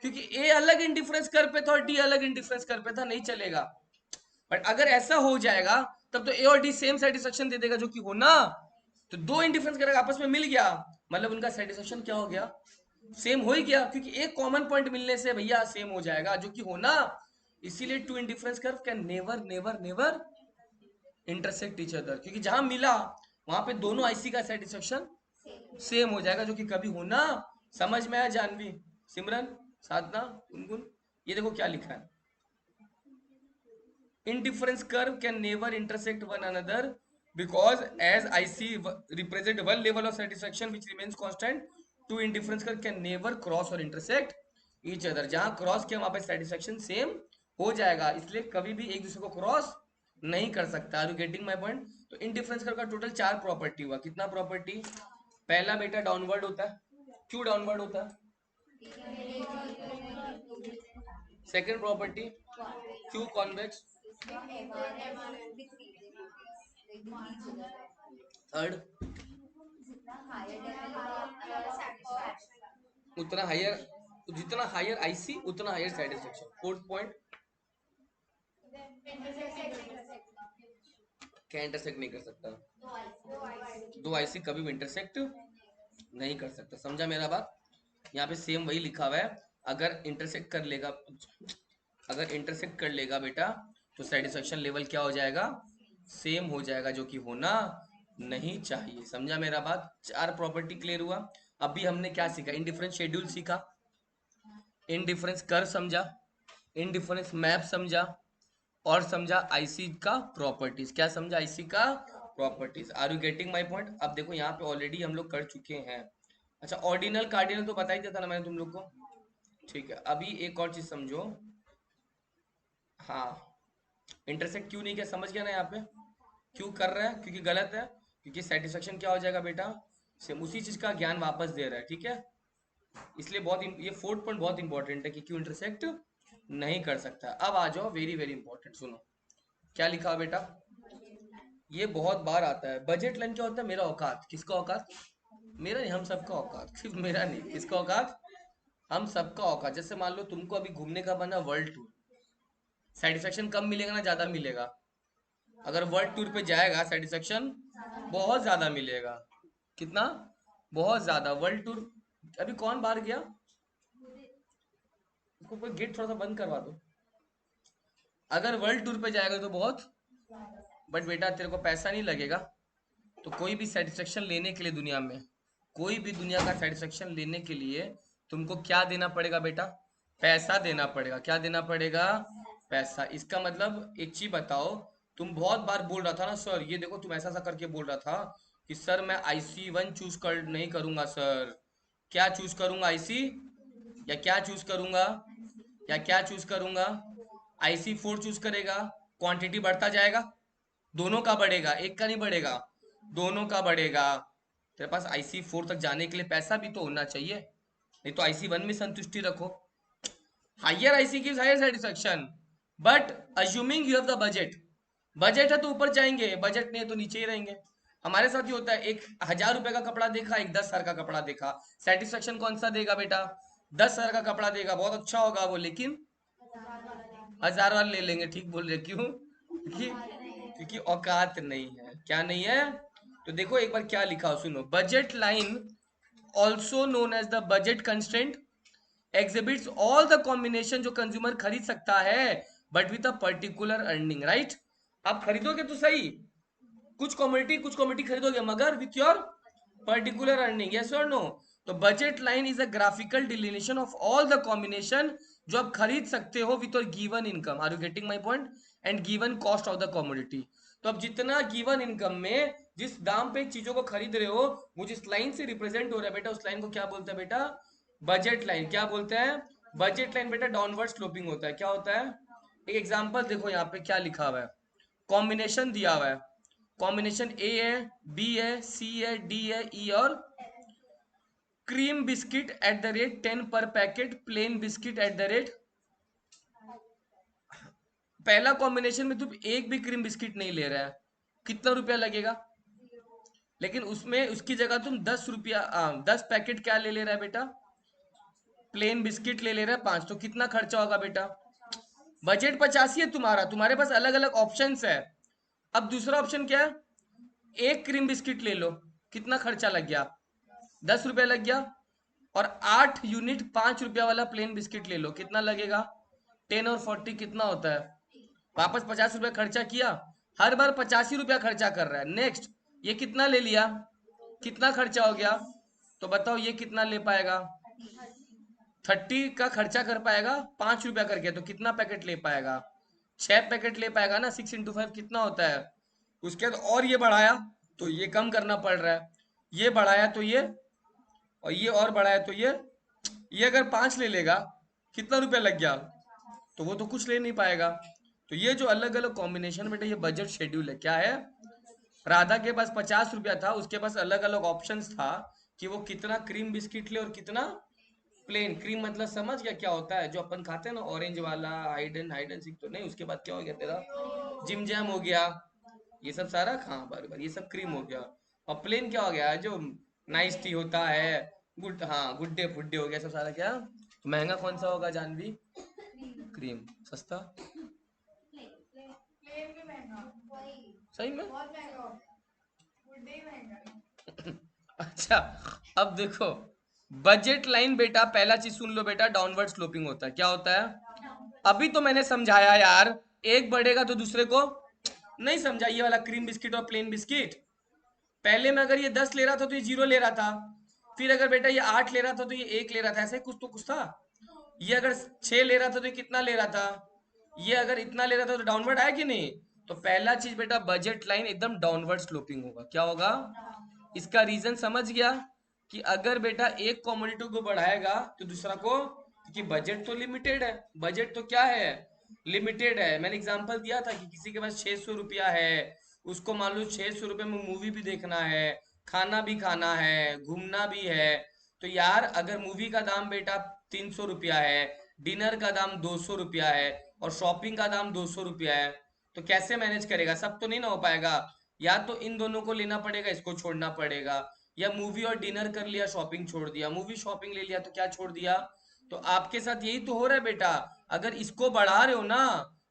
क्योंकि A अलग इंडिफरेंस कर पे था और D अलग इंडिफरेंस कर पे था, नहीं चलेगा। बट अगर ऐसा हो जाएगा तब तो A और D सेम सेटिस्फेक्शन दे देगा, जो कि होना, तो दो इंडिफरेंस कर आपस में मिल गया, मतलब उनका सेटिस्फेक्शन क्या हो गया? सेम हो ही गया, क्योंकि एक कॉमन पॉइंट मिलने से भैया सेम हो जाएगा, जो कि होना। इसीलिए two indifference curve can never never never intersect each other, क्योंकि जहां मिला वहां पे दोनों IC का सेटिस्फेक्शन सेम हो जाएगा, जो कि कभी होना। समझ में आया जानवी, सिमरन, साधना, गुनगुन? ये देखो क्या लिखा है, indifference curve can never intersect one another because as IC represent one level of satisfaction which remains constant, two indifference curve can never cross or intersect each other। जहां क्रॉस किया वहां पे सेटिस्फेक्शन सेम हो जाएगा, इसलिए कभी भी एक दूसरे को क्रॉस नहीं कर सकता। Are you getting my point? तो इंडिफरेंस कर्व का टोटल 4 प्रॉपर्टी हुआ। कितना प्रॉपर्टी? पहला बेटा डाउनवर्ड होता है। क्यों डाउनवर्ड होता है? सेकेंड प्रॉपर्टी क्यों कॉन्वेक्स? थर्ड, उतना हायर, जितना हायर IC उतना हायर सेटिस्फेक्शन। फोर्थ पॉइंट, क्या इंटरसेक्ट नहीं कर सकता? दो IC कभी भी इंटरसेक्ट नहीं कर सकता। समझा मेरा बात? यहाँ पे सेम वही लिखा हुआ है। अगर इंटरसेक्ट कर लेगा, अगर इंटरसेक्ट कर लेगा बेटा, तो सेटिस्फेक्शन लेवल क्या हो जाएगा? सेम हो जाएगा, जो कि होना नहीं चाहिए। समझा मेरा बात? 4 प्रॉपर्टी क्लियर हुआ। अभी हमने क्या सीखा? इनडिफरेंस शेड्यूल सीखा, इनडिफरेंस कर्व समझा, इनडिफरेंस मैप समझा, और समझा IC का प्रॉपर्टीज। क्या समझा? IC का properties. Are you getting my point? अब देखो यहाँ पे ऑलरेडी हम लोग कर चुके हैं। अच्छा, ऑर्डिनल कार्डिनल तो बता ही दिया था ना मैंने तुम लोग को, ठीक है। अभी एक और चीज समझो, हाँ, इंटरसेक्ट क्यों नहीं किया, समझ गया ना? यहाँ पे क्यों कर रहा है? क्योंकि गलत है, क्योंकि सेटिस्फेक्शन क्या हो जाएगा बेटा? सेम उसी चीज का ज्ञान वापस दे रहा है, ठीक है। इसलिए बहुत ये फोर्थ पॉइंट बहुत इंपॉर्टेंट है कि क्यों इंटरसेक्ट नहीं कर सकता। अब आ जाओ, वेरी वेरी इंपॉर्टेंट, सुनो। क्या लिखा बेटा? ये बहुत बार आता है। बजट लाइन क्या होता है? मेरा औकात। किसका औकात? मेरा नहीं, हम सबका औकात। सिर्फ मेरा नहीं, किसका औकात? हम सबका औकात। जैसे मान लो तुमको अभी घूमने का बना वर्ल्ड टूर, सेटिस्फेक्शन कम मिलेगा ना ज्यादा मिलेगा? अगर वर्ल्ड टूर पे जाएगा सेटिस्फेक्शन बहुत ज्यादा मिलेगा। कितना? बहुत ज्यादा। वर्ल्ड टूर अभी कौन बाहर गया? उसको कोई गेट थोड़ा सा बंद करवा दो। अगर वर्ल्ड टूर पे जाएगा तो बहुत, बट बेटा तेरे को पैसा नहीं लगेगा। तो कोई भी सेटिस्फेक्शन लेने के लिए दुनिया में, कोई भी दुनिया का सेटिस्फेक्शन लेने के लिए तुमको क्या देना पड़ेगा बेटा? पैसा देना पड़ेगा। क्या देना पड़ेगा? पैसा। इसका मतलब एक चीज बताओ, तुम बहुत बार बोल रहा था ना सर, ये देखो तुम ऐसा ऐसा करके बोल रहा था कि सर मैं IC1 चूज कर नहीं करूंगा सर। क्या चूज करूंगा? IC या क्या चूज करूंगा? या क्या चूज करूंगा? IC4 चूज करेगा। क्वांटिटी बढ़ता जाएगा, दोनों का बढ़ेगा, एक का नहीं बढ़ेगा, दोनों का बढ़ेगा। तेरे पास IC4 तक जाने के लिए पैसा भी तो होना चाहिए, नहीं तो IC1 में संतुष्टि रखो। Higher IC gives higher satisfaction, but assuming you have the budget. Budget है तो ऊपर जाएंगे, बजट नहीं है तो नीचे ही रहेंगे। हमारे साथ ही होता है, एक 1000 रुपए का कपड़ा देखा, एक 10,000 का कपड़ा देखा, सेटिस्फेक्शन कौन सा देगा बेटा? 10,000 का कपड़ा देगा, बहुत अच्छा होगा वो, लेकिन 1000 वाला ले लेंगे। ठीक बोल रहे, क्यों? क्योंकि औकात नहीं है। क्या नहीं है? तो देखो एक बार क्या लिखा हो, सुनो। Budget line also known as the budget constraint exhibits all the combination जो कंज्यूमर खरीद सकता है, but with a particular earning, right? आप खरीदोगे तो सही, कुछ कॉमोडिटी खरीदोगे, मगर with your particular earning. Yes और नो? तो budget line is a graphical delineation of all the combination जो आप खरीद सकते हो with your given income. Are you getting my point? And given cost of the commodity. तो अब जितना गिवन इनकम में जिस दाम पे चीजों को खरीद रहे हो, वो जिस लाइन से रिप्रेजेंट हो रहा है बेटा, उस लाइन को क्या बोलते हैं बेटा? Budget line. क्या बोलते हैं? बजट लाइन बेटा डाउनवर्ड स्लोपिंग होता है। क्या होता है? एक एग्जांपल देखो यहाँ पे क्या लिखा हुआ है। कॉम्बिनेशन दिया हुआ है, कॉम्बिनेशन ए है, बी है, सी है, डी है, ई और cream biscuit at the rate 10 पर packet, plain biscuit at the rate. पहला कॉम्बिनेशन में तुम एक भी क्रीम बिस्किट नहीं ले रहा है, कितना रुपया लगेगा? लेकिन उसमें उसकी जगह तुम 10 रुपया 10 पैकेट क्या ले ले रहा है बेटा? प्लेन बिस्किट ले ले रहा है 5। तो कितना खर्चा होगा बेटा? बजट 85 है तुम्हारा, तुम्हारे पास अलग अलग ऑप्शंस है। अब दूसरा ऑप्शन क्या है? एक क्रीम बिस्किट ले लो, कितना खर्चा लग गया? 10 रुपया लग गया। और 8 यूनिट 5 रुपया वाला प्लेन बिस्किट ले लो, कितना लगेगा? 10 और 40 कितना होता है? वापस 50 रुपया खर्चा किया, हर बार 85 रुपया खर्चा कर रहा है। नेक्स्ट, ये कितना ले लिया, कितना खर्चा हो गया? तो बताओ ये कितना ले पाएगा? 30 का खर्चा कर पाएगा 5 रुपया करके, तो कितना पैकेट ले पाएगा? 6 पैकेट ले पाएगा ना। 6 × 5 कितना होता है? उसके बाद और ये बढ़ाया तो ये कम करना पड़ रहा है, ये बढ़ाया तो ये, और ये और बढ़ाया तो ये अगर 5 ले लेगा, कितना रुपया लग गया? तो वो तो कुछ ले नहीं पाएगा। तो ये जो अलग अलग कॉम्बिनेशन बेटा, ये बजट शेड्यूल है। क्या है? राधा के पास 50 रुपया था, उसके पास अलग अलग ऑप्शंस था कि वो कितना क्रीम बिस्किट ले और कितना प्लेन। क्रीम मतलब समझ गया क्या होता है? जो अपन खाते हैं ना, ऑरेंज वाला, हाइडन हाइडन सीख तो नहीं, उसके बाद क्या हो गया तेरा? जिम जैम हो गया, ये सब सारा। हाँ बराबर, ये सब क्रीम हो गया। और प्लेन क्या हो गया? जो नाइस टी होता है, गुड, हाँ गुड्डे फुड्डे हो गया, सब सारा। क्या महंगा कौन सा होगा जानवी? क्रीम। सस्ता? प्लेन भी महंगा, सही में? बहुत महंगा हो गया, गुड्डे ही महंगा। अच्छा, अब देखो बजट लाइन बेटा, पहला चीज सुन लो बेटा, डाउनवर्ड स्लोपिंग होता है। क्या होता है? अभी तो मैंने समझाया यार, एक बढ़ेगा तो दूसरे को नहीं समझा। ये वाला क्रीम बिस्किट और प्लेन बिस्किट, पहले में अगर ये 10 ले रहा था तो ये 0 ले रहा था, फिर अगर बेटा ये 8 ले रहा था तो ये 1 ले रहा था, ऐसे कुछ तो कुछ था। ये अगर 6 ले रहा था तो ये कितना ले रहा था? ये अगर इतना ले रहा था तो डाउनवर्ड आया कि नहीं? तो पहला चीज बेटा, बजट लाइन एकदम डाउनवर्ड स्लोपिंग होगा। क्या होगा? इसका रीजन समझ गया कि अगर बेटा एक कॉमोडिटी को बढ़ाएगा तो दूसरा को, क्योंकि बजट तो लिमिटेड है। बजट तो क्या है? लिमिटेड है। मैंने एग्जांपल दिया था कि किसी के पास 600 रुपया है, उसको मान लो 600 रुपये में मूवी भी देखना है, खाना भी खाना है, घूमना भी है। तो यार अगर मूवी का दाम बेटा 300 रुपया है, डिनर का दाम 200 रुपया है, और शॉपिंग का दाम 200 रुपया है, तो कैसे मैनेज करेगा? सब तो नहीं ना हो पाएगा। या तो इन दोनों को लेना पड़ेगा, इसको छोड़ना पड़ेगा, या मूवी और डिनर कर लिया, शॉपिंग छोड़ दिया, मूवी शॉपिंग ले लिया तो क्या छोड़ दिया? तो आपके साथ यही तो हो रहा है बेटा। अगर इसको बढ़ा रहे हो ना,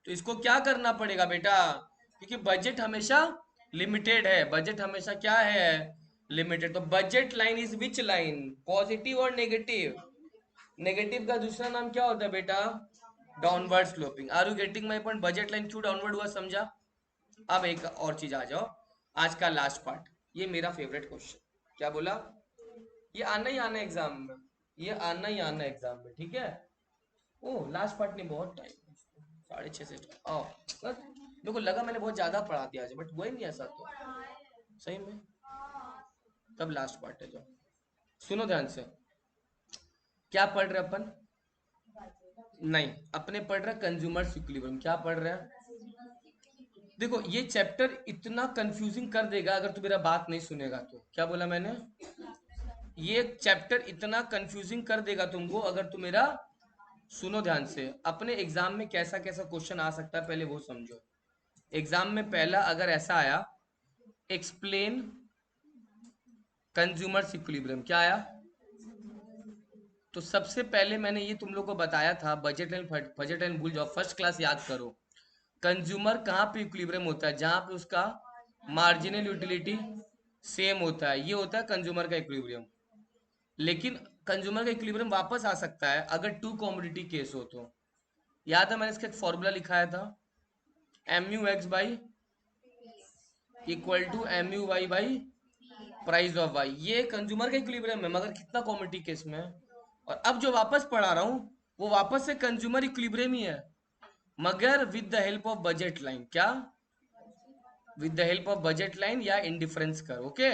तो इसको क्या करना पड़ेगा बेटा? क्योंकि बजट हमेशा लिमिटेड है, बजट हमेशा क्या है? लिमिटेड। तो budget line is which line, positive और नेगेटिव? नेगेटिव का दूसरा नाम क्या होता है बेटा? Downward sloping. Are you getting my point? Budget line क्यों डाउनवर्ड हुआ, समझा? अब एक और चीज आ जाओ, आज का लास्ट पार्ट, ये मेरा फेवरेट क्वेश्चन। क्या बोला? ये आना ही आना एग्जाम में, ये आना ही आना एग्जाम में, ठीक है? ओह लास्ट पार्ट नहीं, बहुत टाइम, 6:30 से आओ। बस मेरे को लगा मैंने बहुत ज्यादा पढ़ा दिया आज, बट वही नहीं ऐसा तो सही में। तब लास्ट पार्ट है जो, सुनो ध्यान से। क्या पढ़ रहे अपन? नहीं, अपने पढ़ रहे कंज्यूमर इक्विलिब्रियम। क्या पढ़ रहे हैं? देखो ये चैप्टर इतना कंफ्यूजिंग कर देगा अगर तू मेरा बात नहीं सुनेगा तो। क्या बोला मैंने? ये चैप्टर इतना कंफ्यूजिंग कर देगा तुमको अगर तू मेरा सुनो ध्यान से। अपने एग्जाम में कैसा कैसा क्वेश्चन आ सकता है पहले वो समझो। एग्जाम में पहला अगर ऐसा आया, एक्सप्लेन कंज्यूमर इक्विलिब्रियम, क्या आया? तो सबसे पहले मैंने ये तुम लोग को बताया था, बजट लाइन भूल जाओ, फर्स्ट क्लास याद करो। कंज्यूमर कहाँ पे इक्विलिब्रियम होता है? जहां पे उसका मार्जिनल यूटिलिटी सेम होता है, ये होता है कंज्यूमर का इक्विलिब्रियम। लेकिन कंज्यूमर का इक्विलिब्रियम वापस आ सकता है अगर टू कमोडिटी केस हो तो। याद है मैंने इसका फॉर्मूला लिखाया था, M U X by equal to M U Y by price of Y. ये कंज्यूमर का इक्विलिब्रियम है, मगर कितना कमोडिटी केस में है। और अब जो वापस पढ़ा रहा हूँ वो वापस से कंज्यूमर इक्विलिब्रियम ही है, मगर with the help of budget line. क्या? With the help of budget line या इंडिफरेंस कर। ओके,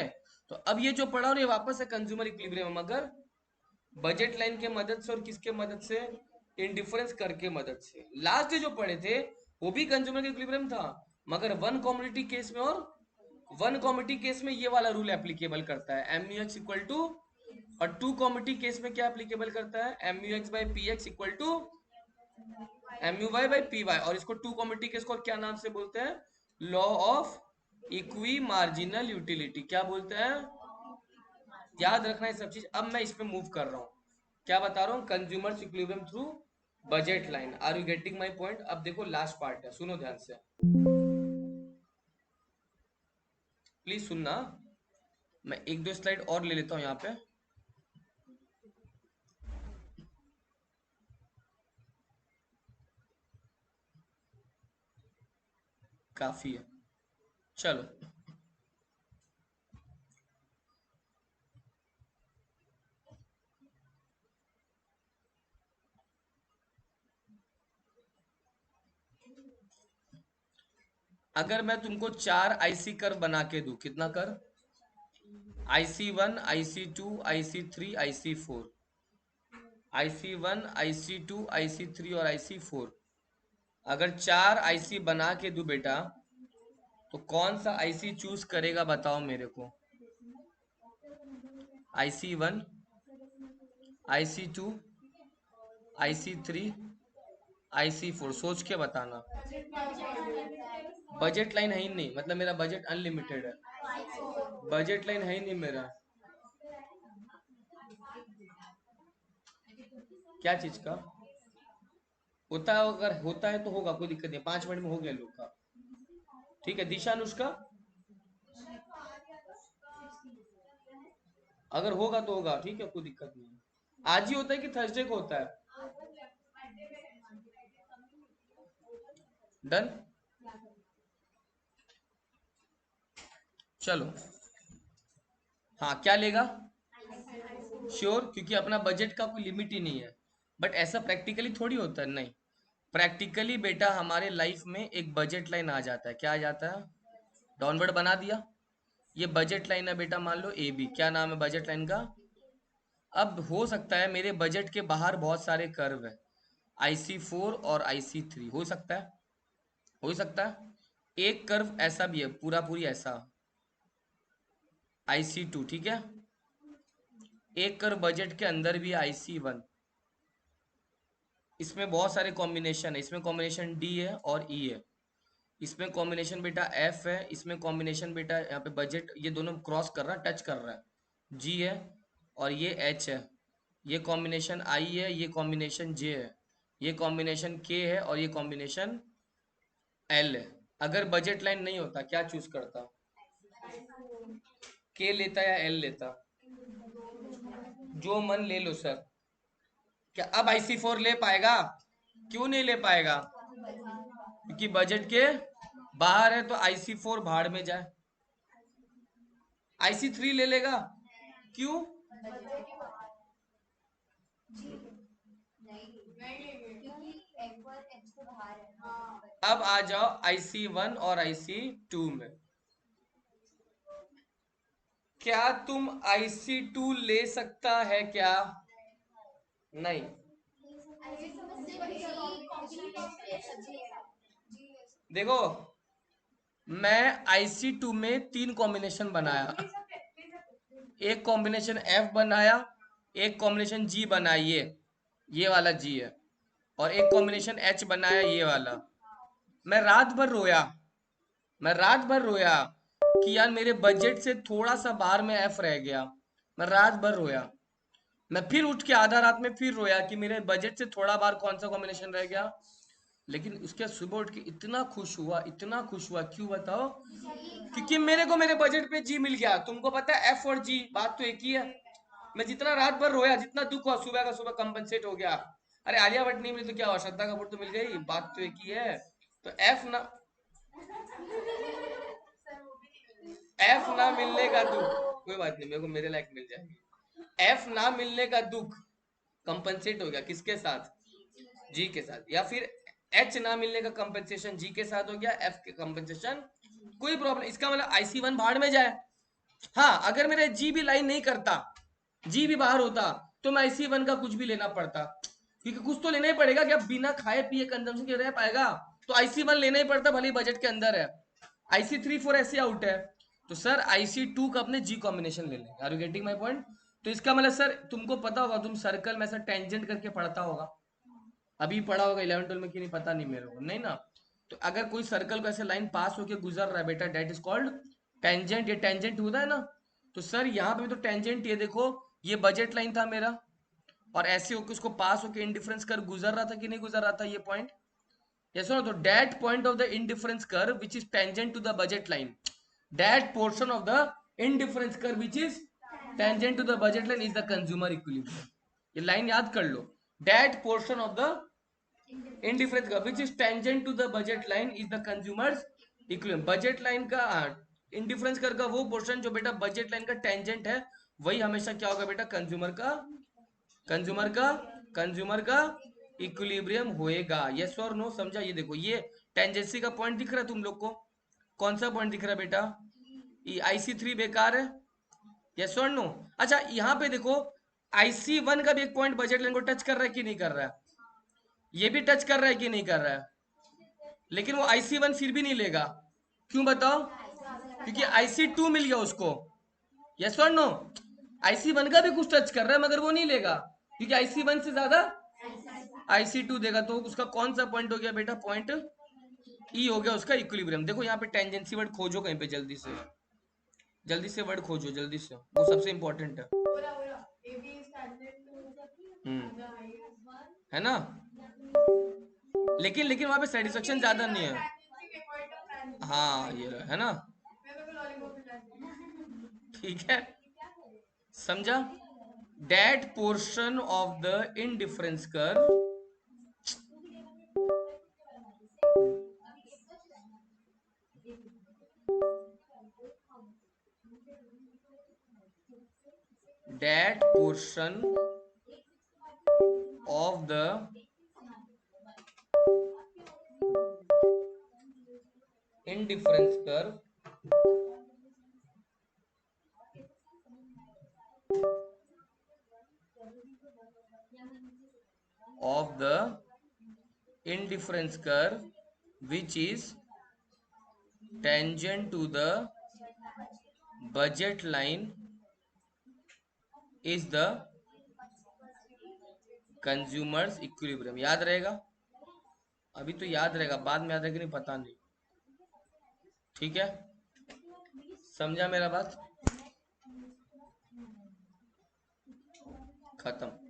तो अब ये जो पढ़ा और ये वापस है कंज्यूमर इक्विलिब्रियम, मगर बजट लाइन के मदद से, और किसके मदद से? इंडिफरेंस कर के मदद से। लास्ट जो पढ़े थे वो भी कंज्यूमर के इक्विलिब्रियम था, मगर वन कमोडिटी केस में, और वन कमोडिटी केस में ये वाला रूल एप्लीकेबल करता है, M U X equal to. और टू कमोडिटी केस में क्या एप्लीकेबल करता है? M U X by P X equal to M U Y by P Y. और इसको टू कमोडिटी केस को क्या नाम से बोलते हैं? Law of equi marginal utility. क्या बोलते हैं? याद रखना ये सब चीज। अब मैं इस पे मूव कर रहा हूँ, क्या बता रहा हूँ? Consumer equilibrium through budget line. Are you getting my point? अब देखो लास्ट पार्ट है, सुनो ध्यान से, प्लीज सुनना। मैं एक दो स्लाइड और ले लेता हूँ यहाँ पे। काफी है, चलो। अगर मैं तुमको 4 आईसी कर्व बना के दूं, कितना कर? IC1, IC2, IC3, IC4, IC1, IC2, IC3 और IC4। अगर 4 आईसी बना के दूं बेटा, तो कौन सा आईसी चूज करेगा बताओ मेरे को? IC1, IC2, IC3, IC4, सोच के बताना। बजट लाइन है ही नहीं, मतलब मेरा बजट अनलिमिटेड है, बजट लाइन है ही नहीं मेरा। क्या चीज का? होता है, अगर होता है तो होगा, कोई दिक्कत नहीं, 5 मिनट में हो गया लोग का। ठीक है दिशा अनुष्का, अगर होगा तो होगा, ठीक है कोई दिक्कत नहीं है। आज ही होता है कि थर्सडे को होता है? डन, चलो। हाँ क्या लेगा? श्योर, क्योंकि अपना बजट का कोई लिमिट ही नहीं है। बट ऐसा प्रैक्टिकली थोड़ी होता है, नहीं। प्रैक्टिकली बेटा हमारे लाइफ में एक बजट लाइन आ जाता है, क्या आ जाता है? डाउनवर्ड बना दिया, ये बजट लाइन है बेटा, मान लो ए बी। क्या नाम है बजट लाइन का? अब हो सकता है मेरे बजट के बाहर बहुत सारे कर्व है, IC4 और IC3, हो सकता है, हो सकता है। एक कर्व ऐसा भी है, पूरा पूरी ऐसा, IC2, ठीक है। एक कर्व बजट के अंदर भी IC1। इसमें बहुत सारे कॉम्बिनेशन है, इसमें कॉम्बिनेशन डी है और ई है। इसमें कॉम्बिनेशन बेटा एफ है, इसमें कॉम्बिनेशन बेटा यहाँ पे बजट, ये दोनों क्रॉस कर रहा है, टच कर रहा है, जी है और ये एच है, ये कॉम्बिनेशन आई है, ये कॉम्बिनेशन जे है, ये कॉम्बिनेशन के है और ये कॉम्बिनेशन एल है। अगर बजट लाइन नहीं होता क्या चूज करता, के लेता या एल लेता? जो मन ले लो सर। क्या अब IC4 ले पाएगा? क्यों नहीं ले पाएगा? क्योंकि बजट के बाहर है, तो IC4 भाड़ में जाए। IC3 ले लेगा, क्यों? अब आ जाओ IC1 और IC2 में। क्या तुम IC2 ले सकता है क्या? नहीं। देखो, मैं IC2 में 3 कॉम्बिनेशन बनाया, एक कॉम्बिनेशन F बनाया, एक कॉम्बिनेशन G बनाई, ये वाला G है, और एक कॉम्बिनेशन H बनाया, ये वाला। मैं रात भर रोया, मैं रात भर रोया कि यार मेरे बजट से थोड़ा सा बाहर में F रह गया। मैं रात भर रोया। मैं फिर उठ के आधा रात में फिर रोया कि मेरे बजट से थोड़ा बाहर कौन सा कॉम्बिनेशन रह गया। लेकिन उसके बाद सुबह उठ के इतना खुश हुआ, इतना खुश हुआ, क्यों बताओ? क्योंकि मेरे को मेरे बजट पे जी मिल गया। तुमको पता है एफ और जी बात तो एक ही है। मैं जितना रात भर रोया, जितना दुख हुआ, सुबह का सुबह कंपनसेट हो गया। अरे आलिया भट्ट नहीं मिली तो क्या हुआ, श्रद्धा कपूर तो मिल गई, बात तो एक ही है। तो एफ ना मिलने का दुख, कोई बात नहीं, मेरे को मेरे लायक मिल जाएगी। एफ ना मिलने का दुख कंपनसेट हो गया किसके साथ? जी के साथ। या फिर एच ना मिलने का कंपनसेशन जी के साथ हो गया, एफ के कंपनसेशन कोई प्रॉब्लम। इसका मतलब IC1 भाड़ में जाए। हाँ, अगर मेरा जी भी लाइन नहीं करता, जी भी बाहर होता, तो मैं IC1 का कुछ भी लेना पड़ता, क्योंकि कुछ तो लेना ही पड़ेगा। क्या बिना खाए पिए कंजम्पशन के रह पाएगा? तो IC1 लेना ही पड़ता, भले बजट के अंदर है। IC3 4 ऐसे आउट है, तो सर IC2 का अपने जी कॉम्बिनेशन ले लेंगे। Are you getting my point? तो इसका मतलब सर तुमको पता होगा, तुम सर्कल में ऐसा टेंजेंट करके पढ़ता होगा, अभी पढ़ा होगा 11 12 में कि नहीं पता नहीं मेरे को, नहीं ना? तो अगर कोई सर्कल को ऐसे लाइन पास होके गुजर रहा है बेटा, डेट इज कॉल्ड टेंजेंट। ये टेंजेंट होता है ना? तो सर यहाँ पे भी तो टेंजेंट, ये देखो, ये बजट लाइन था मेरा, और ऐसे होके उसको पास होके इंडिफरेंस कर गुजर रहा था कि नहीं गुजर रहा था ये पॉइंट? यस और नो? तो that point of the indifference curve which is tangent to the budget line, that portion of the indifference curve which is tangent to the budget line is the consumer equilibrium. ये line याद कर लो, that portion of the indifference curve which is tangent to the budget line is the consumer's equilibrium. Budget line का indifference curve का वो portion जो बेटा budget line का टेंजेंट है, वही हमेशा क्या होगा बेटा? कंज्यूमर का कंज्यूमर का इक्विलिब्रियम होएगा। यस और नो? समझा? ये देखो, ये टेंजेंसी का पॉइंट दिख रहा है तुम लोग को? कौन सा पॉइंट दिख रहा है बेटा? ये IC3 बेकार है। यस और नो? अच्छा, यहाँ पे देखो, IC1 का भी एक पॉइंट बजट लाइन को टच कर रहा है कि नहीं कर रहा है? ये भी टच कर रहा है कि नहीं कर रहा है? लेकिन वो IC1 फिर भी नहीं लेगा, क्यों बताओ? क्योंकि IC2 मिल गया उसको। यस और नो? IC1 का भी कुछ टच कर रहा है, मगर वो नहीं लेगा, क्योंकि IC1 से ज्यादा IC2 देगा। तो उसका कौन सा पॉइंट हो गया बेटा? पॉइंट ई हो गया उसका इक्विलिब्रियम। देखो यहाँ पे टेंजेंसी वर्ड खोजो कहीं पे, जल्दी से वर्ड खोजो, जल्दी से, वो सबसे इंपॉर्टेंट है। है ना? लेकिन वहां पे सेटिस्फेक्शन ज्यादा नहीं है। हाँ, ये रहा, है ना? ठीक है, समझा? That portion of the indifference curve that portion of the indifference curve of the indifference curve which is tangent to the budget line is the consumers equilibrium। याद रहेगा? अभी तो याद रहेगा, बाद में याद रहेगा नहीं, पता नहीं। ठीक है, समझा मेरा बात? खत्म।